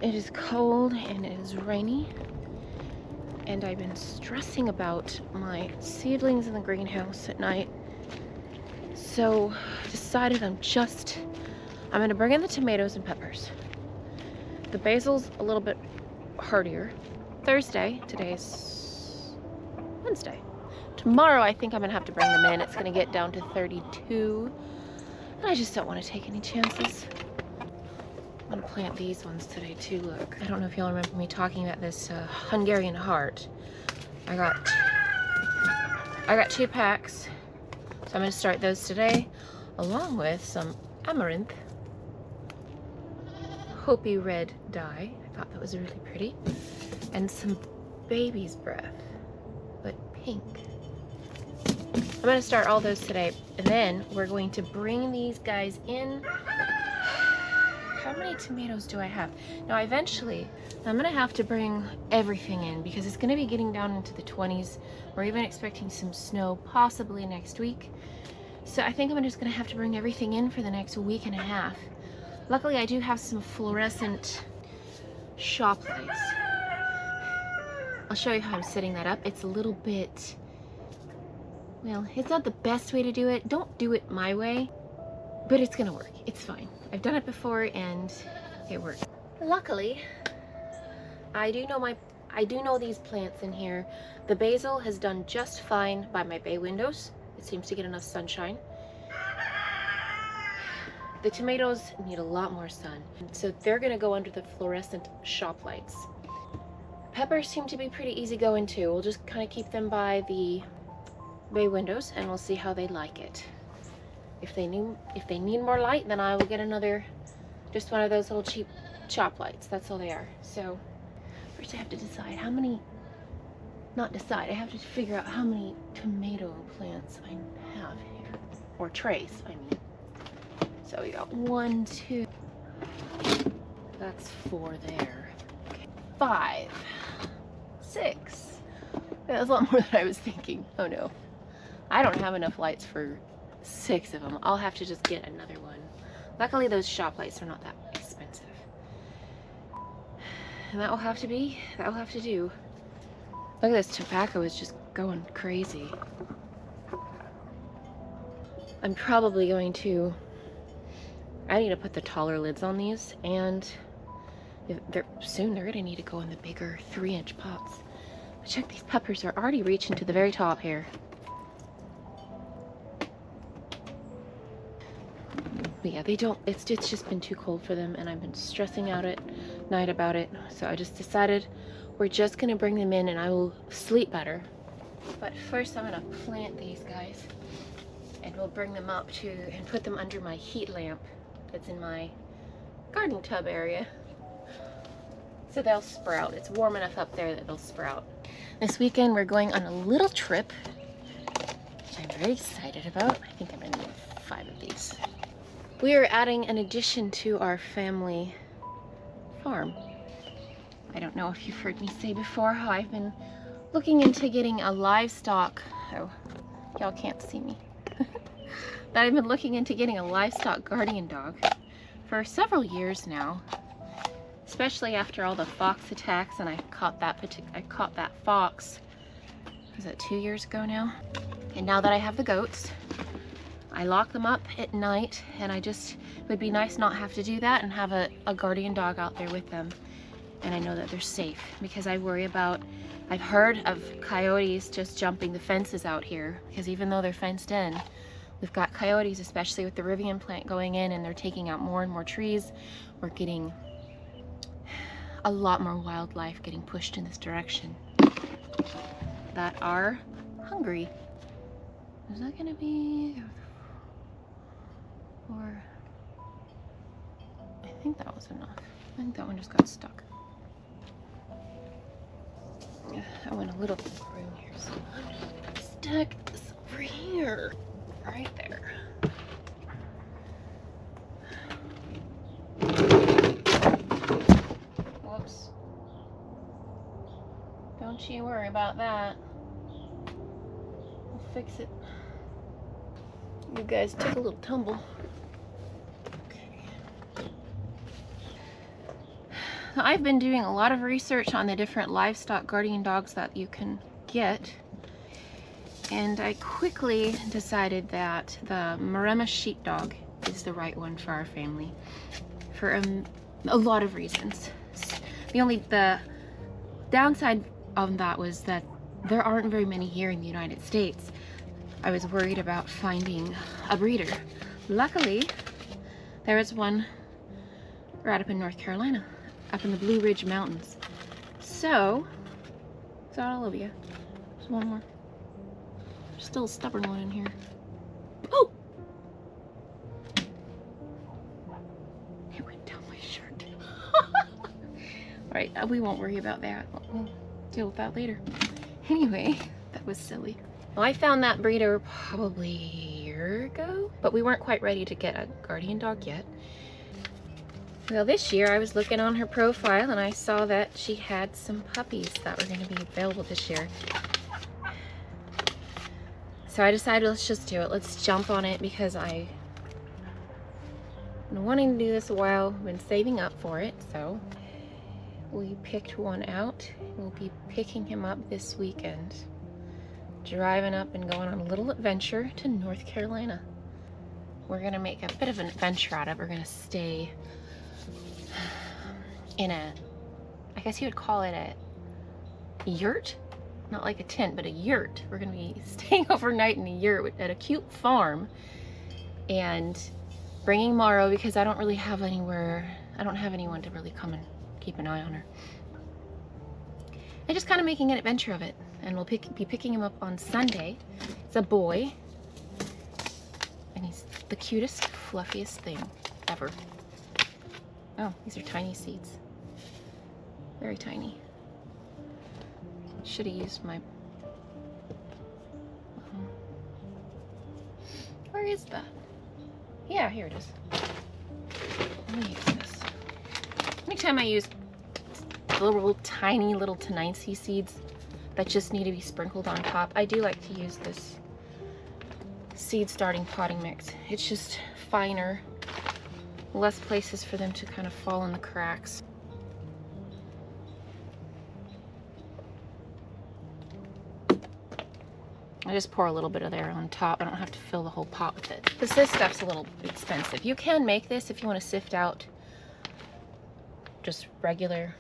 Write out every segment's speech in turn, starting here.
It is cold and it is rainy, and I've been stressing about my seedlings in the greenhouse at night. So decided I'm gonna bring in the tomatoes and peppers. The basil's a little bit hardier. Thursday, today's Wednesday. Tomorrow I think I'm gonna have to bring them in. It's gonna get down to 32. And I just don't want to take any chances. I'm gonna plant these ones today too, look. I don't know if y'all remember me talking about this Hungarian heart. I got 2 packs. So I'm gonna start those today, along with some amaranth. Hopi red dye. I thought that was really pretty. And some baby's breath, but pink. I'm gonna start all those today, and then we're going to bring these guys in. How many tomatoes do I have? Now eventually, I'm gonna have to bring everything in because it's gonna be getting down into the 20s. We're even expecting some snow possibly next week. So I think I'm just gonna have to bring everything in for the next week and a half. Luckily, I do have some fluorescent shop lights. I'll show you how I'm setting that up. It's a little bit, well, it's not the best way to do it. Don't do it my way, but it's gonna work. It's fine. I've done it before and it works. Luckily, I do know these plants in here. The basil has done just fine by my bay windows. It seems to get enough sunshine. The tomatoes need a lot more sun, so they're gonna go under the fluorescent shop lights. Peppers seem to be pretty easy going too. We'll just kind of keep them by the bay windows and we'll see how they like it. If they need more light, then I will get just one of those little cheap shop lights. That's all they are. So first I have to decide how many, I have to figure out how many tomato plants I have here, or trays, I mean. So we got 1, 2, that's 4 there. Okay. 5, 6. That's a lot more than I was thinking. Oh no. I don't have enough lights for 6 of them. I'll have to just get another one. Luckily those shop lights are not that expensive. And that will have to do. Look at this tobacco is just going crazy. I'm probably going to, I need to put the taller lids on these, and soon they're gonna need to go in the bigger 3-inch pots. But check, these peppers are already reaching to the very top here. But yeah, it's just been too cold for them, and I've been stressing out at night about it. So I just decided we're just gonna bring them in and I will sleep better. But first I'm gonna plant these guys, and we'll bring them up and put them under my heat lamp that's in my garden tub area. So they'll sprout. It's warm enough up there that they'll sprout. This weekend we're going on a little trip, which I'm very excited about. I think I'm gonna need 5 of these. We are adding an addition to our family farm. I don't know if you've heard me say before how I've been looking into getting a livestock, oh, y'all can't see me, that I've been looking into getting a livestock guardian dog for several years now, especially after all the fox attacks, and I caught that fox, was that 2 years ago now? And now that I have the goats, I lock them up at night, and it would be nice not have to do that and have a guardian dog out there with them. And I know that they're safe, because I've heard of coyotes just jumping the fences out here, because even though they're fenced in, we've got coyotes, especially with the Rivian plant going in, and they're taking out more and more trees. We're getting a lot more wildlife getting pushed in this direction that are hungry. Is that gonna be, or I think that was enough. I think that one just got stuck. I went a little room here, so I'm just gonna stack this over here, right there. Whoops. Don't you worry about that. We'll fix it. You guys took a little tumble. Okay. I've been doing a lot of research on the different livestock guardian dogs that you can get, and I quickly decided that the Maremma sheepdog is the right one for our family for a lot of reasons. The downside of that was that there aren't very many here in the United States. I was worried about finding a breeder. Luckily, there is one right up in North Carolina, up in the Blue Ridge Mountains. So, is that all of you? There's one more. There's still a stubborn one in here. Oh! It went down my shirt. Alright, we won't worry about that. We'll deal with that later. Anyway, that was silly. Well, I found that breeder probably a year ago, but we weren't quite ready to get a guardian dog yet. Well, this year I was looking on her profile and I saw that she had some puppies that were going to be available this year. So I decided, let's just do it. Let's jump on it because I've been wanting to do this a while. I've been saving up for it. So we picked one out. We'll be picking him up this weekend. Driving up and going on a little adventure to North Carolina. We're going to make a bit of an adventure out of it. We're going to stay in a, I guess you would call it a yurt, not like a tent, but a yurt. We're gonna be staying overnight in a yurt at a cute farm and bringing Maro because I don't really have anywhere, I don't have anyone to really come and keep an eye on her. And just kind of making an adventure of it. And we'll be picking him up on Sunday. It's a boy and he's the cutest, fluffiest thing ever. Oh, these are tiny seeds. Very tiny. Should have used my... Where is that? Yeah, here it is. Let me use this. Anytime I use little tiny little Tenacious seeds that just need to be sprinkled on top, I do like to use this seed starting potting mix. It's just finer, less places for them to kind of fall in the cracks. I just pour a little bit of there on top. I don't have to fill the whole pot with it. Because this stuff's a little expensive. You can make this if you want to sift out just regular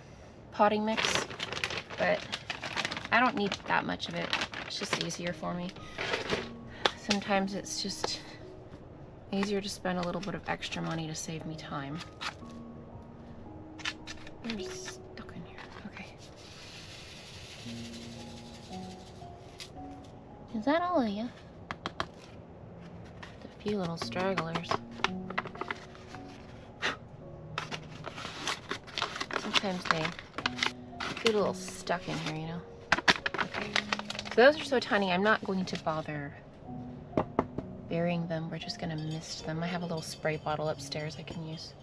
potting mix, but I don't need that much of it. It's just easier for me. Sometimes it's just easier to spend a little bit of extra money to save me time. They're stuck in here. Okay. Is that all of you? A few little stragglers. Sometimes they get a little stuck in here, you know? Okay. So those are so tiny, I'm not going to bother burying them. We're just gonna mist them. I have a little spray bottle upstairs I can use.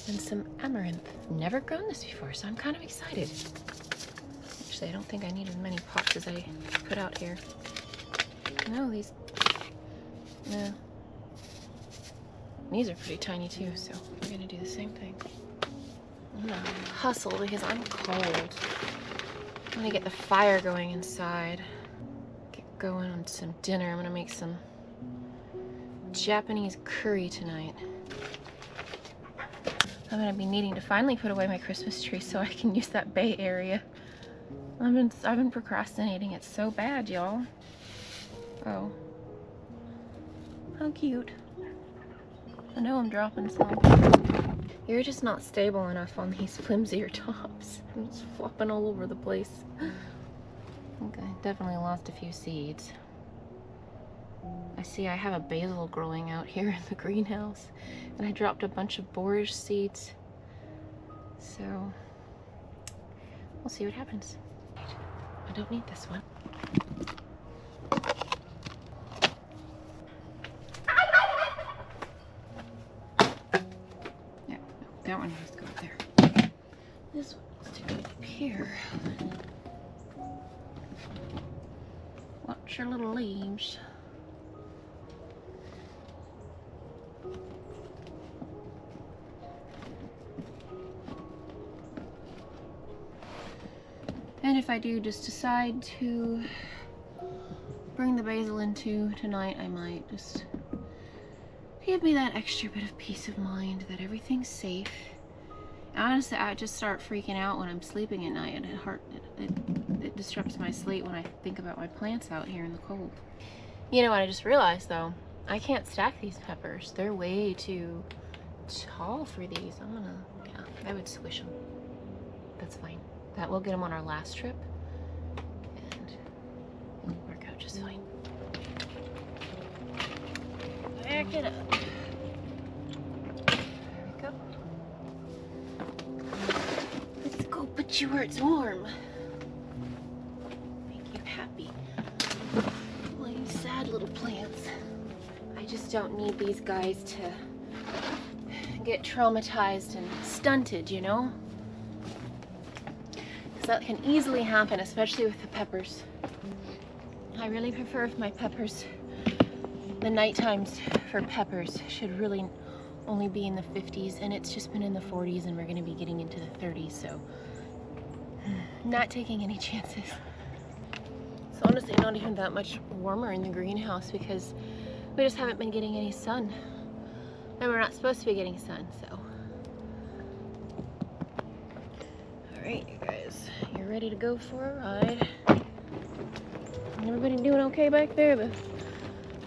And some amaranth. Never grown this before, so I'm kind of excited. Actually, I don't think I need as many pots as I put out here. No, these... No. These are pretty tiny too, so we're gonna do the same thing. I'm gonna hustle because I'm cold. I'm gonna get the fire going inside. Get going on some dinner. I'm gonna make some Japanese curry tonight. I'm gonna be needing to finally put away my Christmas tree so I can use that bay area. I've been procrastinating it so bad, y'all. Oh. How cute. I know I'm dropping some. You're just not stable enough on these flimsier tops. It's flopping all over the place. Okay, definitely lost a few seeds. I see I have a basil growing out here in the greenhouse, and I dropped a bunch of borage seeds. So, we'll see what happens. I don't need this one. Yeah, no, that one has to go up there. This one needs to go up here. Watch your little leaves. And if I do just decide to bring the basil in tonight, I might just give me that extra bit of peace of mind that everything's safe. Honestly, I just start freaking out when I'm sleeping at night, and it disrupts my sleep when I think about my plants out here in the cold. You know what I just realized though? I can't stack these peppers. They're way too tall for these. Yeah, I would squish them. That's fine. That will get them on our last trip, and it'll work out just fine. Back it up. There we go. Let's go put you where it's warm. Make you happy. Well, you sad little plants. I just don't need these guys to get traumatized and stunted, you know? Because that can easily happen, especially with the peppers. I really prefer if my peppers, the night times for peppers should really only be in the 50s, and it's just been in the 40s, and we're going to be getting into the 30s, so not taking any chances. It's honestly not even that much warmer in the greenhouse because we just haven't been getting any sun, and we're not supposed to be getting sun, so. All right, you guys, you're ready to go for a ride. Everybody doing okay back there? The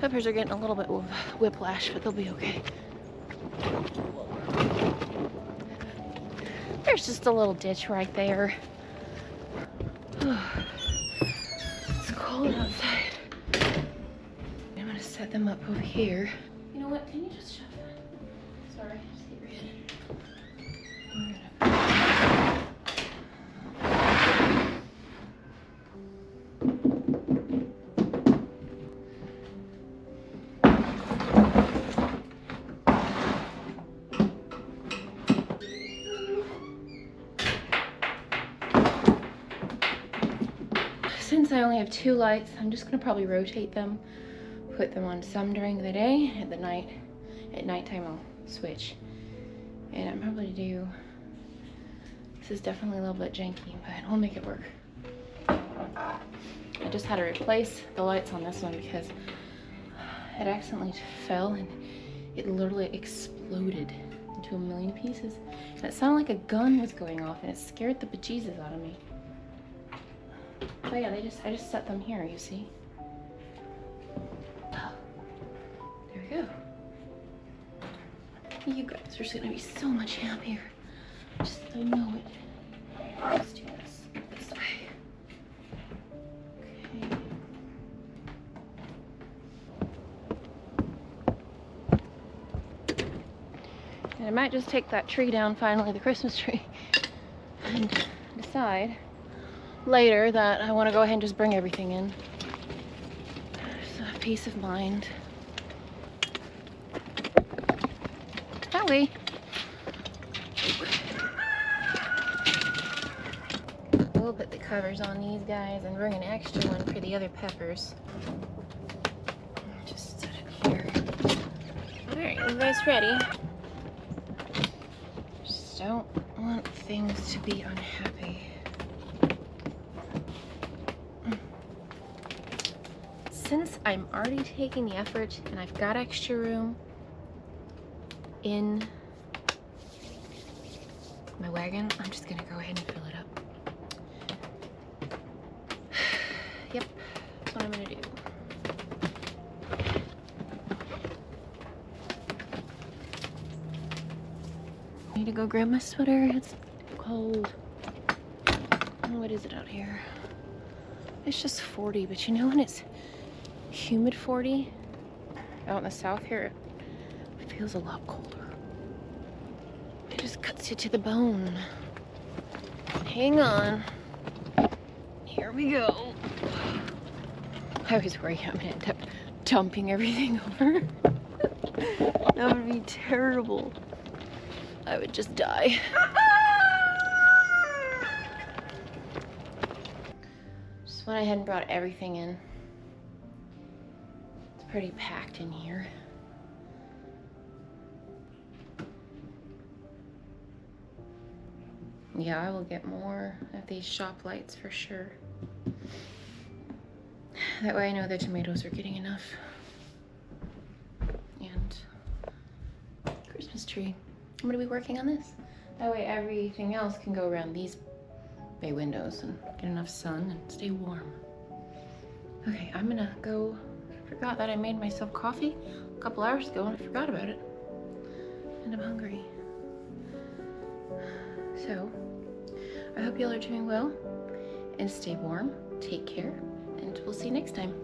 peppers are getting a little bit of whiplash, but they'll be okay. There's just a little ditch right there. It's cold outside. I'm gonna set them up over here. You know what? Can you just shut that? Sorry, just hit your head. Since I only have 2 lights, I'm just gonna probably rotate them, put them on some during the day, at nighttime I'll switch. And I'm probably do, this is definitely a little bit janky, but I'll make it work. I just had to replace the lights on this one because it accidentally fell and it literally exploded into a million pieces. And it sounded like a gun was going off, and it scared the bejesus out of me. But yeah, I just set them here, you see. Oh, there we go. You guys are just gonna be so much happier. Just, I know it. Let's do this side. Okay. And I might just take that tree down finally, the Christmas tree, and decide later that I want to go ahead and just bring everything in. Just a peace of mind. Howie. We'll put the covers on these guys and bring an extra one for the other peppers. Just set it here. Alright, you guys ready? Just don't want things to be unhappy. Since I'm already taking the effort and I've got extra room in my wagon, I'm just gonna go ahead and fill it up. Yep, that's what I'm gonna do. I need to go grab my sweater. It's cold. What is it out here? It's just 40, but you know when it's humid 40 out in the south here, it feels a lot colder. It just cuts you to the bone. Hang on. Here we go. I was worried I'm gonna end up dumping everything over. That would be terrible. I would just die. Just went ahead and brought everything in. Pretty packed in here. Yeah, I will get more of these shop lights for sure. That way I know the tomatoes are getting enough. And Christmas tree. I'm gonna be working on this. That way everything else can go around these bay windows and get enough sun and stay warm. Okay, I'm gonna go. I forgot that I made myself coffee a couple hours ago and I forgot about it. And I'm hungry. So, I hope y'all are doing well and stay warm. Take care, and we'll see you next time.